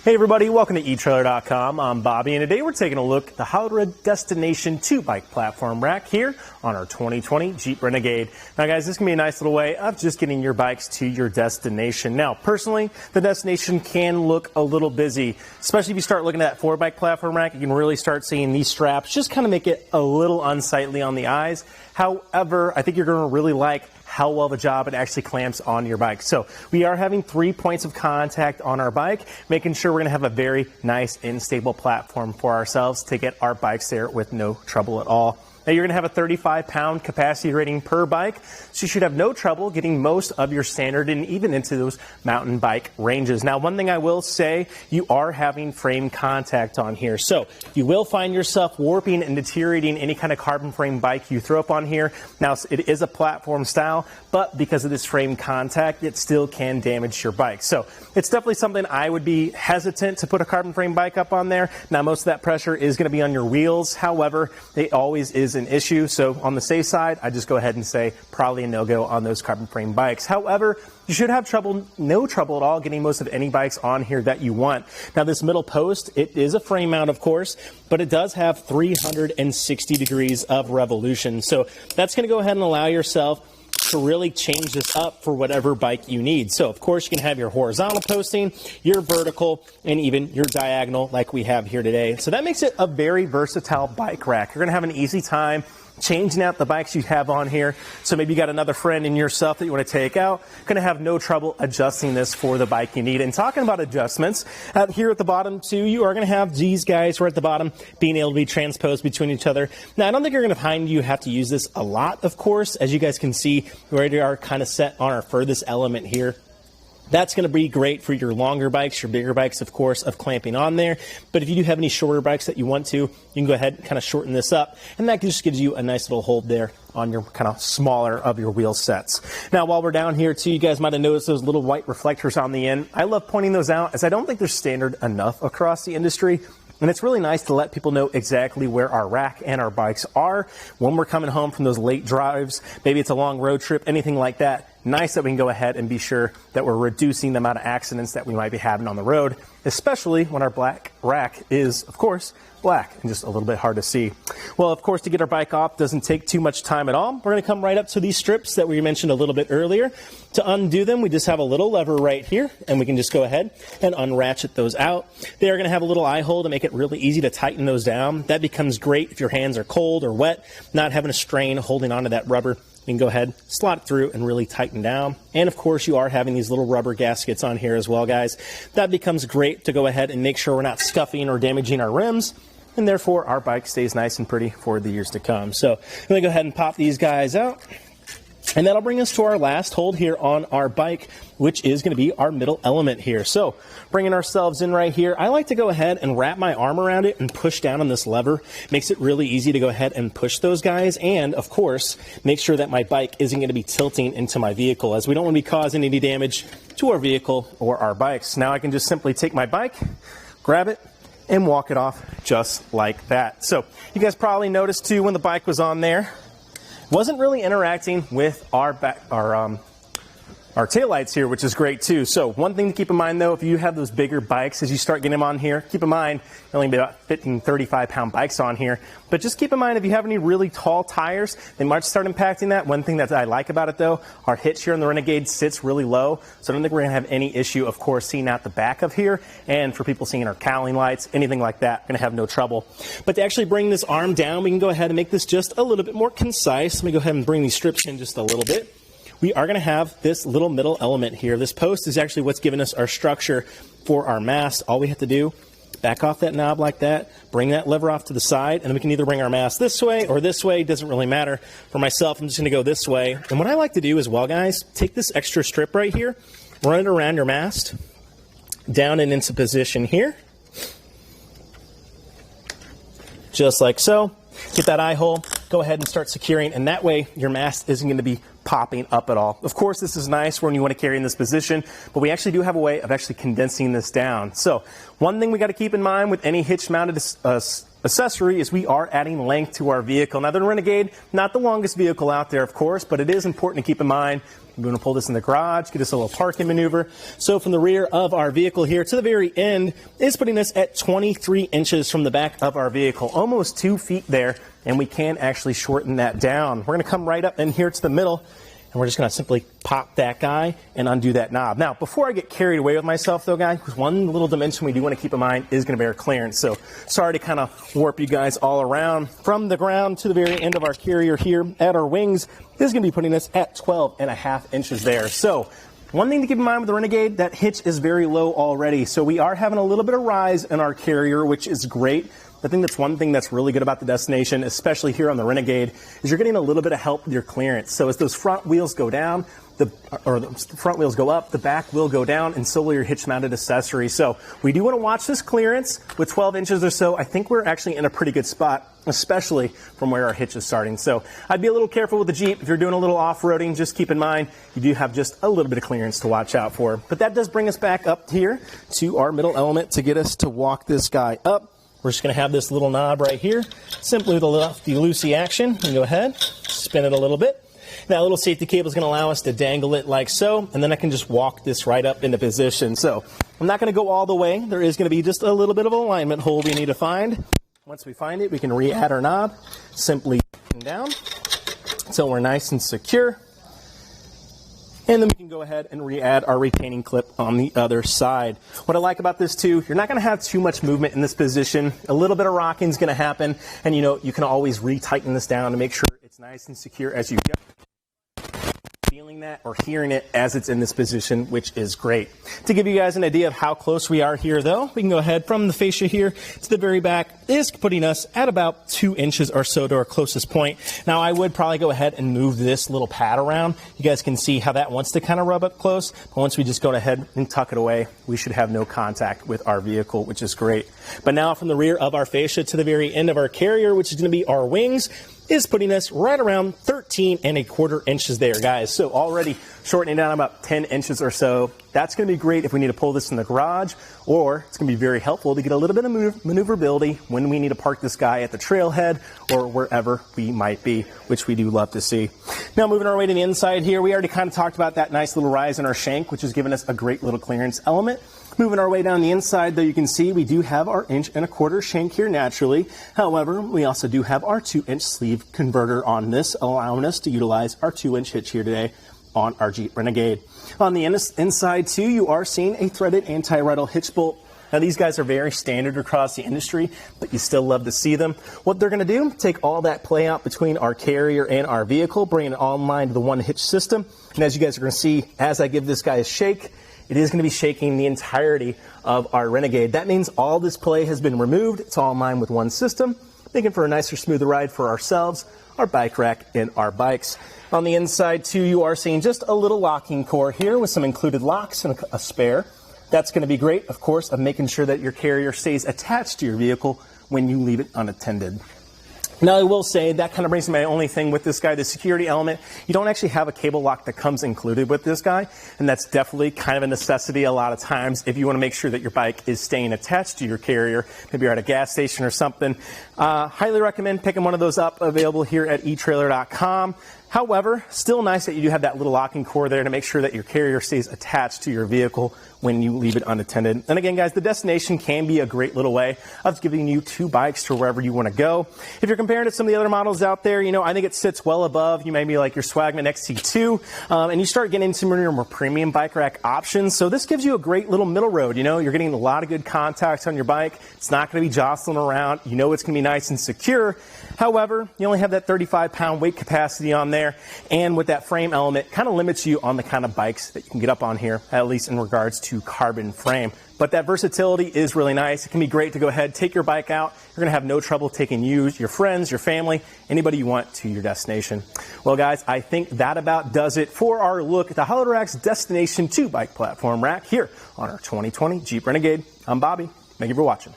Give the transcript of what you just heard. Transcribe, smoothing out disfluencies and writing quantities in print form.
Hey everybody, welcome to etrailer.com. I'm Bobby, and today we're taking a look at the Hybrid Destination 2 bike platform rack here on our 2020 Jeep Renegade. Now guys, this can be a nice little way of just getting your bikes to your destination. Now personally, the destination can look a little busy, especially if you start looking at that 4-bike platform rack. You can really start seeing these straps just kind of make it a little unsightly on the eyes. However, I think you're going to really like how well the job it actually clamps on your bike. So we are having 3 points of contact on our bike, making sure we're going to have a very nice and stable platform for ourselves to get our bikes there with no trouble at all. Now you're going to have a 35-pound capacity rating per bike, so you should have no trouble getting most of your standard and even into those mountain bike ranges. Now one thing I will say, you are having frame contact on here, so you will find yourself warping and deteriorating any kind of carbon frame bike you throw up on here. Now it is a platform style, but because of this frame contact, it still can damage your bike. So it's definitely something I would be hesitant to put a carbon frame bike up on there. Now most of that pressure is going to be on your wheels. However, it always is an issue. So on the safe side, I just go ahead and say probably a no-go on those carbon frame bikes. However, you should have no trouble at all getting most of any bikes on here that you want. Now this middle post, it is a frame mount of course, but it does have 360 degrees of revolution. So that's going to go ahead and allow yourself to really change this up for whatever bike you need. So of course you can have your horizontal posting, your vertical, and even your diagonal like we have here today. So that makes it a very versatile bike rack. You're going to have an easy time changing out the bikes you have on here. So maybe you got another friend in yourself that you want to take out. Going to have no trouble adjusting this for the bike you need. And talking about adjustments, here at the bottom too, you are going to have these guys right at the bottom being able to be transposed between each other. Now I don't think you're going to find you have to use this a lot, of course. As you guys can see, we already are kind of set on our furthest element here. That's going to be great for your longer bikes, your bigger bikes, of course, of clamping on there. But if you do have any shorter bikes that you want to, you can go ahead and kind of shorten this up. And that just gives you a nice little hold there on your kind of smaller of your wheel sets. Now, while we're down here too, you guys might have noticed those little white reflectors on the end. I love pointing those out as I don't think they're standard enough across the industry. And it's really nice to let people know exactly where our rack and our bikes are when we're coming home from those late drives. Maybe it's a long road trip, anything like that. Nice that we can go ahead and be sure that we're reducing the amount of accidents that we might be having on the road, especially when our black rack is, of course, black and just a little bit hard to see. Well, of course, to get our bike off doesn't take too much time at all. We're going to come right up to these strips that we mentioned a little bit earlier. To undo them, we just have a little lever right here, and we can just go ahead and unratchet those out. They are going to have a little eye hole to make it really easy to tighten those down. That becomes great if your hands are cold or wet, not having a strain holding onto that rubber. You can go ahead, slot it through, and really tighten down. And of course, you are having these little rubber gaskets on here as well, guys. That becomes great to go ahead and make sure we're not scuffing or damaging our rims, and therefore our bike stays nice and pretty for the years to come. So I'm going to go ahead and pop these guys out. And that'll bring us to our last hold here on our bike, which is going to be our middle element here. So bringing ourselves in right here, I like to go ahead and wrap my arm around it and push down on this lever. Makes it really easy to go ahead and push those guys. And of course, make sure that my bike isn't going to be tilting into my vehicle, as we don't want to be causing any damage to our vehicle or our bikes. Now I can just simply take my bike, grab it, and walk it off just like that. So you guys probably noticed too when the bike was on there, wasn't really interacting with our taillights here, which is great too. So one thing to keep in mind though, if you have those bigger bikes, as you start getting them on here, keep in mind, only about 15, 35-pound bikes on here. But just keep in mind, if you have any really tall tires, they might start impacting that. One thing that I like about it though, our hitch here in the Renegade sits really low. So I don't think we're gonna have any issue, of course, seeing out the back of here. And for people seeing our cowling lights, anything like that, we're gonna have no trouble. But to actually bring this arm down, we can go ahead and make this just a little bit more concise. Let me go ahead and bring these strips in just a little bit. We are going to have this little middle element here. This post is actually what's giving us our structure for our mast. All we have to do, back off that knob like that, bring that lever off to the side, and then we can either bring our mast this way or this way. Doesn't really matter. For myself, I'm just going to go this way. And what I like to do as well, guys, take this extra strip right here, run it around your mast, down and into position here, just like so. Get that eye hole, go ahead and start securing, and that way your mast isn't going to be popping up at all. Of course, this is nice when you want to carry in this position, but we actually do have a way of actually condensing this down. So one thing we got to keep in mind with any hitch mounted accessory is we are adding length to our vehicle. Now the Renegade, not the longest vehicle out there, of course, but it is important to keep in mind We want to pull this in the garage, get us a little parking maneuver. So from the rear of our vehicle here to the very end is putting us at 23 inches from the back of our vehicle, almost 2 feet there, and we can actually shorten that down. We're going to come right up in here to the middle, and we're just going to simply pop that guy and undo that knob. Now, before I get carried away with myself, though, guys, one little dimension we do want to keep in mind is going to be our clearance. So sorry to kind of warp you guys all around. From the ground to the very end of our carrier here at our wings is going to be putting us at 12.5 inches there. So one thing to keep in mind with the Renegade, that hitch is very low already. So we are having a little bit of rise in our carrier, which is great. I think that's one thing that's really good about the Destination, especially here on the Renegade, is you're getting a little bit of help with your clearance. So as those front wheels go down, the front wheels go up, the back will go down, and so will your hitch-mounted accessory. So we do want to watch this clearance. With 12 inches or so, I think we're actually in a pretty good spot, especially from where our hitch is starting. So I'd be a little careful with the Jeep. If you're doing a little off-roading, just keep in mind you do have just a little bit of clearance to watch out for. But that does bring us back up here to our middle element to get us to walk this guy up. We're just going to have this little knob right here, simply with a lefty-loosey action. And go ahead, spin it a little bit. That little safety cable is going to allow us to dangle it like so, and then I can just walk this right up into position. So I'm not going to go all the way. There is going to be just a little bit of alignment hole we need to find. Once we find it, we can re-add our knob, simply down until we're nice and secure. And then we can go ahead and re-add our retaining clip on the other side. What I like about this too, you're not going to have too much movement in this position. A little bit of rocking is going to happen, and you can always re-tighten this down to make sure it's nice and secure as you go. Feeling that or hearing it as it's in this position, which is great. To give you guys an idea of how close we are here, though, we can go ahead from the fascia here to the very back is putting us at about 2 inches or so to our closest point. Now, I would probably go ahead and move this little pad around. You guys can see how that wants to kind of rub up close, but once we just go ahead and tuck it away, we should have no contact with our vehicle, which is great. But now from the rear of our fascia to the very end of our carrier, which is going to be our wings, is putting us right around 13.25 inches there, guys. So already shortening down about 10 inches or so. That's going to be great if we need to pull this in the garage, or it's going to be very helpful to get a little bit of maneuverability when we need to park this guy at the trailhead or wherever we might be, which we do love to see. Now moving our way to the inside here, we already kind of talked about that nice little rise in our shank, which has given us a great little clearance element. Moving our way down the inside, though, you can see we do have our 1.25 inch shank here naturally. However, we also do have our 2-inch sleeve converter on this, allowing us to utilize our 2-inch hitch here today on our Jeep Renegade. On the inside, too, you are seeing a threaded anti-rattle hitch bolt. Now, these guys are very standard across the industry, but you still love to see them. What they're going to do, take all that play out between our carrier and our vehicle, bring it online to the one hitch system. And as you guys are going to see, as I give this guy a shake, it is going to be shaking the entirety of our Renegade. That means all this play has been removed. It's all in line with one system, making for a nicer, smoother ride for ourselves, our bike rack, and our bikes. On the inside, too, you are seeing just a little locking core here with some included locks and a spare. That's going to be great, of course, of making sure that your carrier stays attached to your vehicle when you leave it unattended. Now, I will say that kind of brings me my only thing with this guy, the security element. You don't actually have a cable lock that comes included with this guy, and that's definitely kind of a necessity a lot of times if you want to make sure that your bike is staying attached to your carrier. Maybe you're at a gas station or something. Highly recommend picking one of those up, available here at etrailer.com. However, still nice that you do have that little locking core there to make sure that your carrier stays attached to your vehicle when you leave it unattended. And again, guys, the Destination can be a great little way of giving you 2 bikes to wherever you want to go. If you're comparing to some of the other models out there, I think it sits well above. You may be like your Swagman XT2, and you start getting into more premium bike rack options. So this gives you a great little middle road. You're getting a lot of good contacts on your bike. It's not going to be jostling around. It's going to be nice and secure. However, you only have that 35-pound weight capacity on there, and with that frame element, kind of limits you on the kind of bikes that you can get up on here, at least in regards to carbon frame. But that versatility is really nice. It can be great to go ahead, take your bike out. You're going to have no trouble taking you, your friends, your family, anybody you want to your destination. Well, guys, I think that about does it for our look at the Untitled Rack's Destination 2 bike platform rack here on our 2020 Jeep Renegade. I'm Bobby. Thank you for watching.